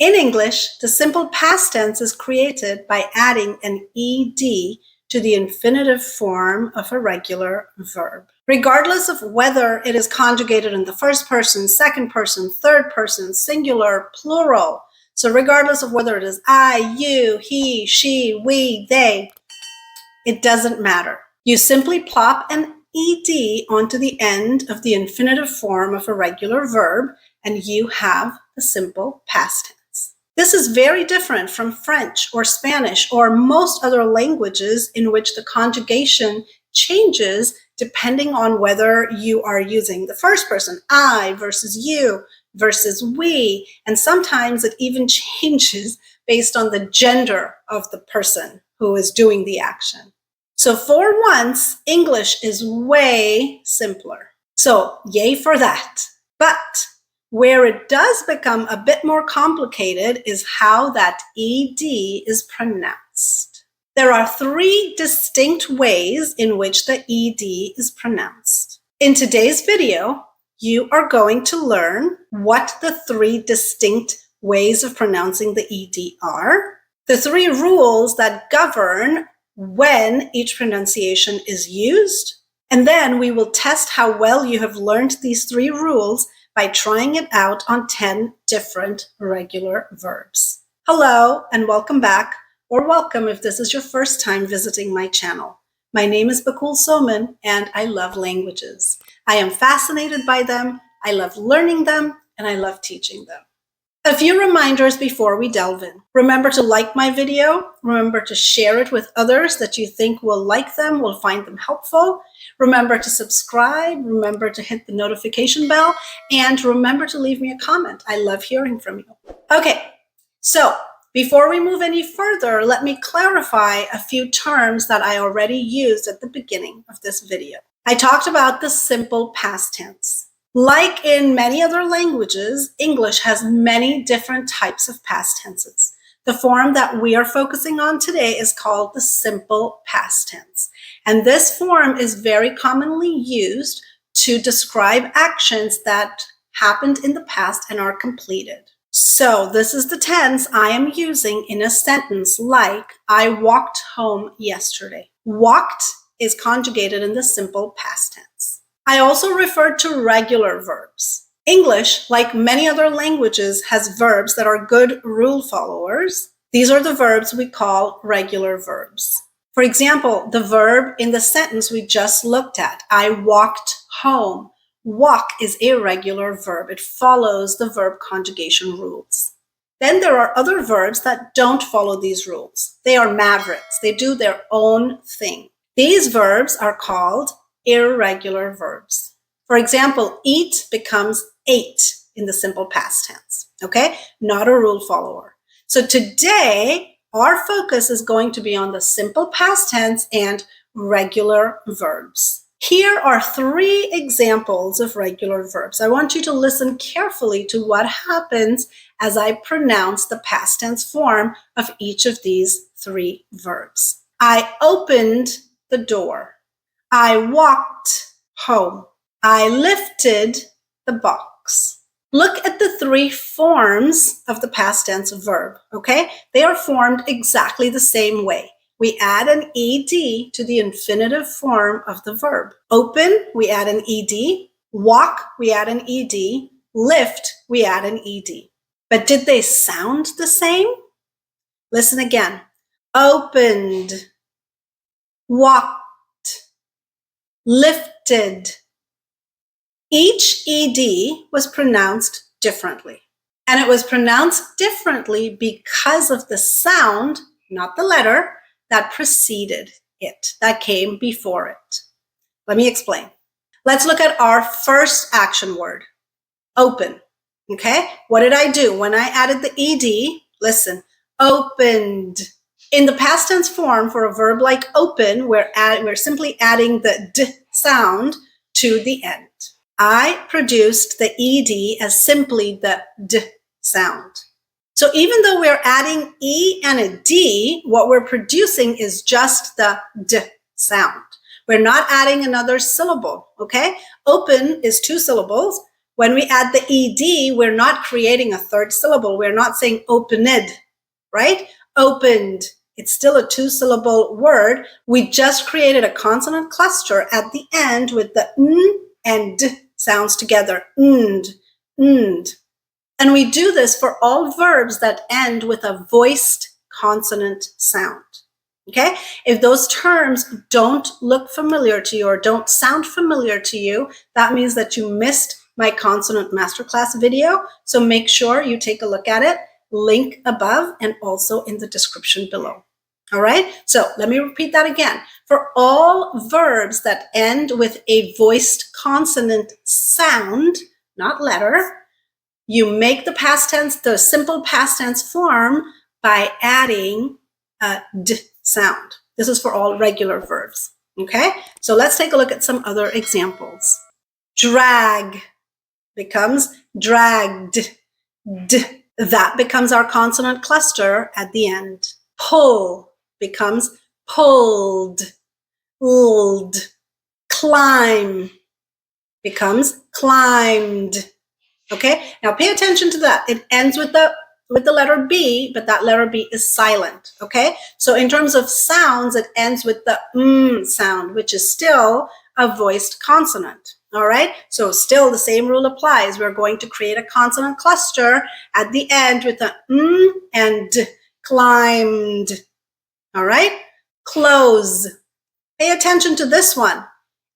In English, the simple past tense is created by adding an ed to the infinitive form of a regular verb. Regardless of whether it is conjugated in the first person, second person, third person, singular, plural, so regardless of whether it is I, you, he, she, we, they, it doesn't matter. You simply plop an ed onto the end of the infinitive form of a regular verb, and you have the simple past tense. This is very different from French or Spanish or most other languages in which the conjugation changes depending on whether you are using the first person, I versus you versus we, and sometimes it even changes based on the gender of the person who is doing the action. So for once, English is way simpler. So yay for that. But where it does become a bit more complicated is how that ed is pronounced. There are 3 distinct ways in which the ed is pronounced. In today's video, you are going to learn what the 3 distinct ways of pronouncing the ed are, the 3 rules that govern when each pronunciation is used, and then we will test how well you have learned these 3 rules by trying it out on 10 different regular verbs. Hello and welcome back, or welcome if this is your first time visiting my channel. My name is Bakul Soman and I love languages. I am fascinated by them, I love learning them, and I love teaching them. A few reminders before we delve in. Remember to like my video. Remember to share it with others that you think will like them, will find them helpful. Remember to subscribe. Remember to hit the notification bell. And remember to leave me a comment. I love hearing from you. Okay, so before we move any further, let me clarify a few terms that I already used at the beginning of this video. I talked about the simple past tense. Like in many other languages, English has many different types of past tenses. The form that we are focusing on today is called the simple past tense. And this form is very commonly used to describe actions that happened in the past and are completed. So this is the tense I am using in a sentence like, I walked home yesterday. Walked is conjugated in the simple past tense. I also referred to regular verbs. English, like many other languages, has verbs that are good rule followers. These are the verbs we call regular verbs. For example, the verb in the sentence we just looked at, I walked home. Walk is a regular verb. It follows the verb conjugation rules. Then there are other verbs that don't follow these rules. They are mavericks. They do their own thing. These verbs are called irregular verbs. For example, eat becomes ate in the simple past tense, okay? Not a rule follower. So today, our focus is going to be on the simple past tense and regular verbs. Here are 3 examples of regular verbs. I want you to listen carefully to what happens as I pronounce the past tense form of each of these 3 verbs. I opened the door. I walked home. I lifted the box. Look at the 3 forms of the past tense verb, okay? They are formed exactly the same way. We add an ed to the infinitive form of the verb. Open, we add an ed. Walk, we add an ed. Lift, we add an ed. But did they sound the same? Listen again. Opened, walked, lifted. Each ed was pronounced differently. And it was pronounced differently because of the sound, not the letter, that preceded it, that came before it. Let me explain. Let's look at our first action word, open. Okay? What did I do? When I added the ed, listen, opened. In the past tense form for a verb like open, we're simply adding the d sound to the end. I produced the ed as simply the d sound. So even though we're adding e and a d, what we're producing is just the d sound. We're not adding another syllable, okay? Open is 2 syllables. When we add the ed, we're not creating a third syllable. We're not saying opened, right? Opened. It's still a two-syllable word. We just created a consonant cluster at the end with the n and d sounds together. And. And we do this for all verbs that end with a voiced consonant sound. Okay? If those terms don't look familiar to you or don't sound familiar to you, that means that you missed my consonant masterclass video. So make sure you take a look at it. Link above and also in the description below. All right? So let me repeat that again. For all verbs that end with a voiced consonant sound, not letter, you make the past tense, the simple past tense form by adding a d sound. This is for all regular verbs, okay? So let's take a look at some other examples. Drag becomes dragged. D. That becomes our consonant cluster at the end. Pull becomes pulled. Pulled. Climb becomes climbed. Okay, now pay attention to that. It ends with the letter B, but that letter B is silent. Okay, so in terms of sounds, it ends with the sound, which is still a voiced consonant. All right, so still the same rule applies. We're going to create a consonant cluster at the end with the and d. Climbed. All right, close. Pay attention to this one.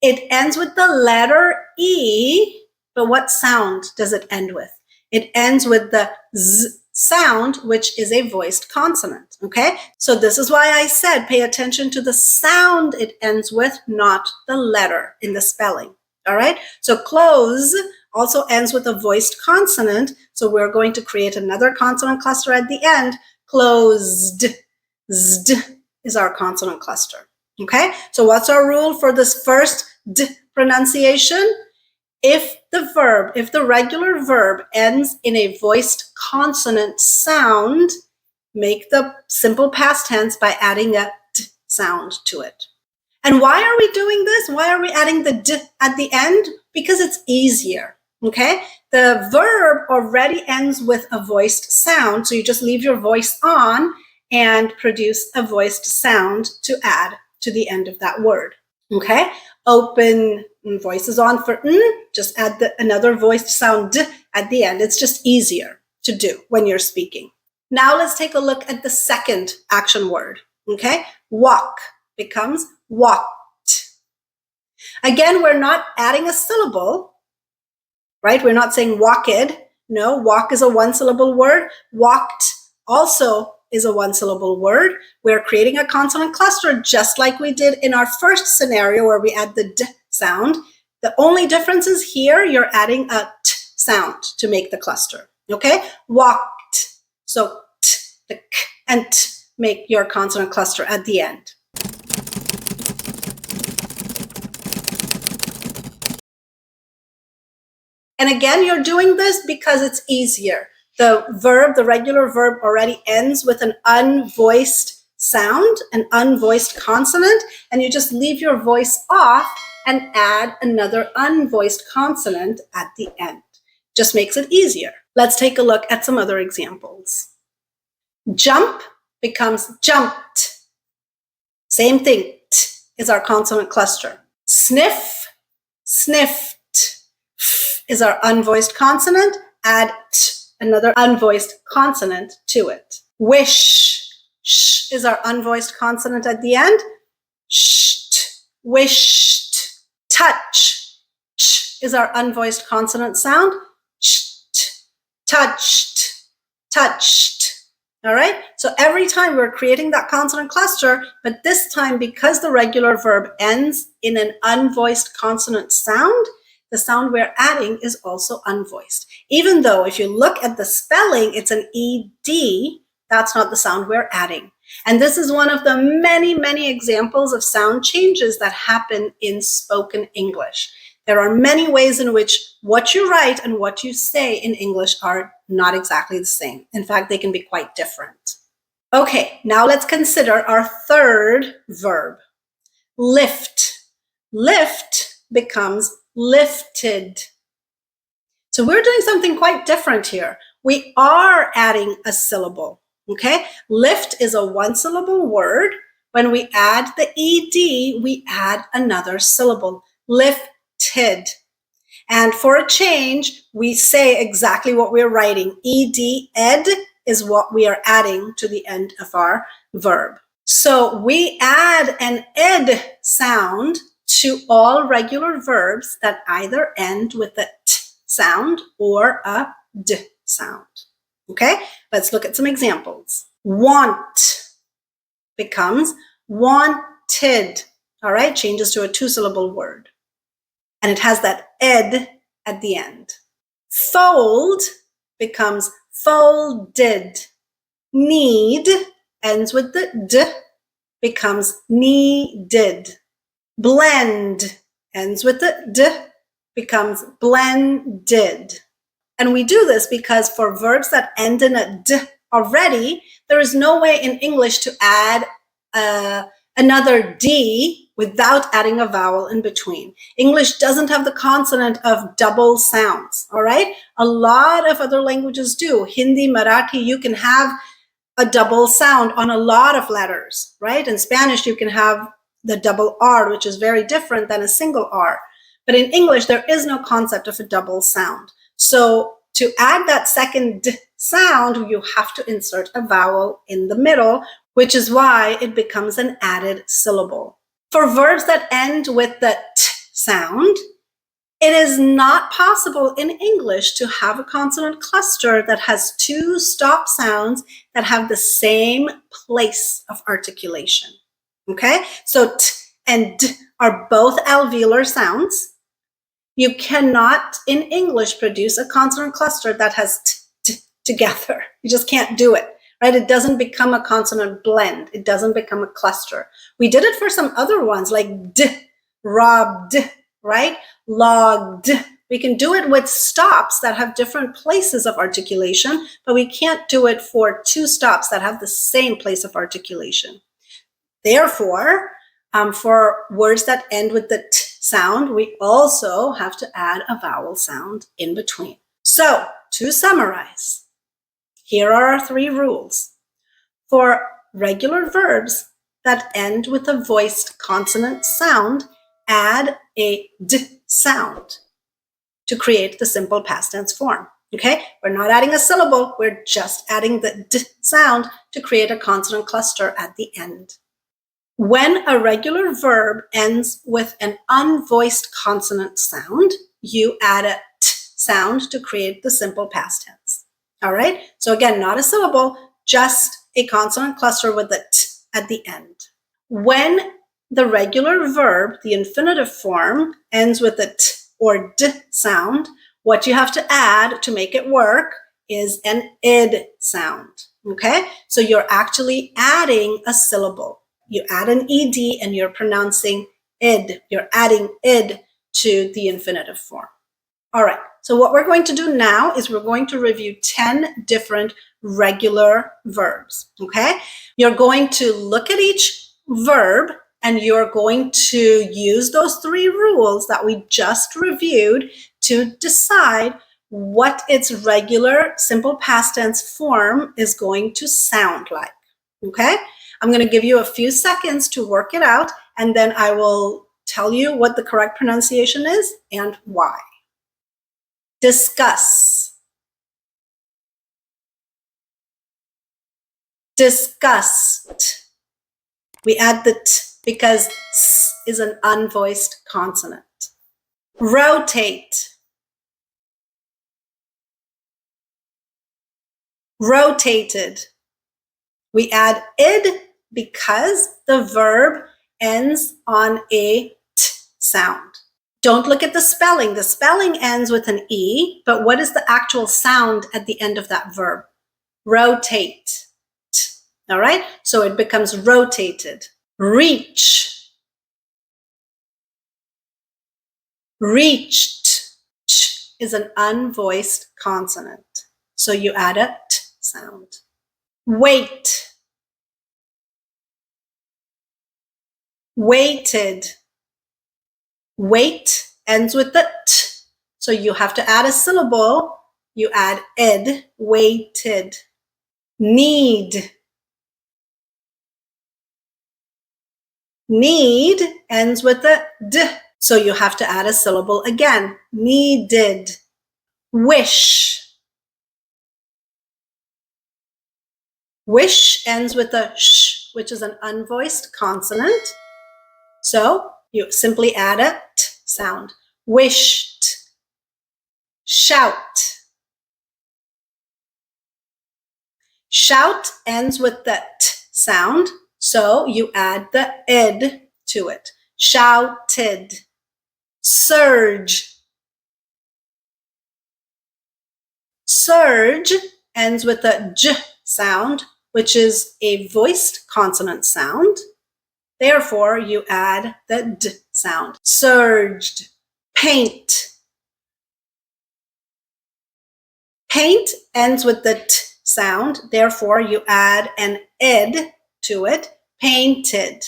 It ends with the letter E. But what sound does it end with? It ends with the Z sound, which is a voiced consonant, okay? So this is why I said pay attention to the sound it ends with, not the letter in the spelling, all right? So close also ends with a voiced consonant, so we're going to create another consonant cluster at the end. Closed. Zd is our consonant cluster, okay? So what's our rule for this first d pronunciation? If the regular verb ends in a voiced consonant sound, make the simple past tense by adding a d sound to it. And why are we doing this? Why are we adding the d at the end? Because it's easier, okay? The verb already ends with a voiced sound, so you just leave your voice on and produce a voiced sound to add to the end of that word, okay? Open, voice is on for n, just add another voiced sound d at the end. It's just easier to do when you're speaking. Now let's take a look at the second action word, okay? Walk becomes walked. Again, we're not adding a syllable, right? We're not saying walked. No, walk is a one-syllable word. Walked also is a one-syllable word. We're creating a consonant cluster just like we did in our first scenario where we add the d sound. The only difference is here you're adding a t sound to make the cluster, okay? Walked. So t, the k and t make your consonant cluster at the end. And again, you're doing this because it's easier. The verb, the regular verb already ends with an unvoiced sound, an unvoiced consonant, and you just leave your voice off and add another unvoiced consonant at the end. Just makes it easier. Let's take a look at some other examples. Jump becomes jumped. Same thing, t is our consonant cluster. Sniff, sniffed. F is our unvoiced consonant. Add t, another unvoiced consonant to it. Wish, sh is our unvoiced consonant at the end. Sht, wished. Touch, ch is our unvoiced consonant sound. Cht, touched, touched. All right, so every time we're creating that consonant cluster, but this time because the regular verb ends in an unvoiced consonant sound, the sound we're adding is also unvoiced. Even though if you look at the spelling, it's an ED, that's not the sound we're adding. And this is one of the many, many examples of sound changes that happen in spoken English. There are many ways in which what you write and what you say in English are not exactly the same. In fact, they can be quite different. Okay, now let's consider our third verb. Lift. Lift becomes lifted. So we're doing something quite different here. We are adding a syllable, okay? Lift is a one-syllable word. When we add the ed, we add another syllable, lifted. And for a change, we say exactly what we're writing. Ed is what we are adding to the end of our verb. So we add an ed sound to all regular verbs that either end with a t sound or a d sound. Okay, let's look at some examples. Want becomes wanted. All right, changes to a two-syllable word. And it has that ed at the end. Fold becomes folded. Need ends with the d, becomes needed. Blend ends with the d, becomes blended. And we do this because for verbs that end in a d already, there is no way in English to add another d without adding a vowel in between. English doesn't have the consonant of double sounds, all right? A lot of other languages do. Hindi, Marathi, you can have a double sound on a lot of letters, right? In Spanish, you can have the double R, which is very different than a single R. But in English, there is no concept of a double sound. So to add that second d sound, you have to insert a vowel in the middle, which is why it becomes an added syllable. For verbs that end with the t sound, it is not possible in English to have a consonant cluster that has two stop sounds that have the same place of articulation. Okay, so t and d are both alveolar sounds. You cannot in English produce a consonant cluster that has t together. You just can't do it, right? It doesn't become a consonant blend. It doesn't become a cluster. We did it for some other ones like d, robbed, right? Logged. We can do it with stops that have different places of articulation, but we can't do it for two stops that have the same place of articulation. Therefore, for words that end with the t sound, we also have to add a vowel sound in between. So, to summarize, here are our three rules. For regular verbs that end with a voiced consonant sound, add a d sound to create the simple past tense form. Okay, we're not adding a syllable, we're just adding the d sound to create a consonant cluster at the end. When a regular verb ends with an unvoiced consonant sound, you add a t sound to create the simple past tense. All right, so again, not a syllable, just a consonant cluster with a t at the end. When the regular verb, the infinitive form, ends with a t or d sound, what you have to add to make it work is an id sound, okay? So you're actually adding a syllable. You add an ed and you're pronouncing id. You're adding id to the infinitive form. All right, so what we're going to do now is we're going to review 10 different regular verbs, okay? You're going to look at each verb and you're going to use those three rules that we just reviewed to decide what its regular simple past tense form is going to sound like, okay? I'm going to give you a few seconds to work it out, and then I will tell you what the correct pronunciation is and why. Discuss. Disgust. We add the t because s is an unvoiced consonant. Rotate. Rotated. We add id because the verb ends on a t sound. Don't look at the spelling. The spelling ends with an E, but what is the actual sound at the end of that verb? Rotate. All right? So it becomes rotated. Reach. Reached. Ch is an unvoiced consonant. So you add a t sound. Wait. Waited. Wait ends with the t. So you have to add a syllable. You add ed, waited. Need. Need ends with a d, so you have to add a syllable again. Needed. Wish. Wish ends with a sh, which is an unvoiced consonant. So you simply add a t sound. Wished. Shout. Shout ends with the t sound, so you add the ed to it. Shouted. Surge. Surge ends with a j sound, which is a voiced consonant sound. Therefore, you add the d sound. Surged. Paint. Paint ends with the t sound. Therefore, you add an ed to it. Painted.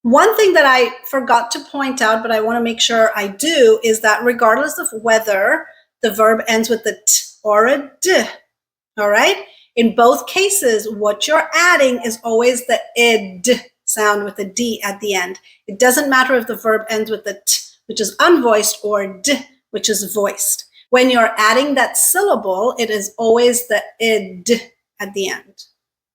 One thing that I forgot to point out, but I want to make sure I do, is that regardless of whether the verb ends with a t or a d, all right? In both cases, what you're adding is always the ed sound with a d at the end. It doesn't matter if the verb ends with a t, which is unvoiced, or d, which is voiced. When you're adding that syllable, it is always the ed at the end.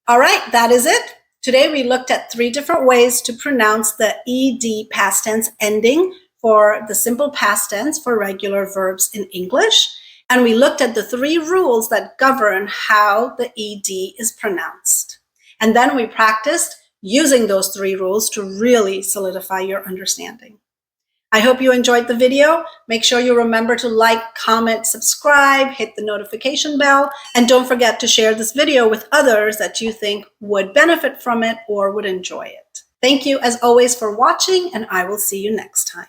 All right, that is it. Today we looked at 3 different ways to pronounce the ed past tense ending for the simple past tense for regular verbs in English. And we looked at the 3 rules that govern how the ed is pronounced. And then we practiced using those 3 rules to really solidify your understanding. I hope you enjoyed the video. Make sure you remember to like, comment, subscribe, hit the notification bell, and don't forget to share this video with others that you think would benefit from it or would enjoy it. Thank you as always for watching, and I will see you next time.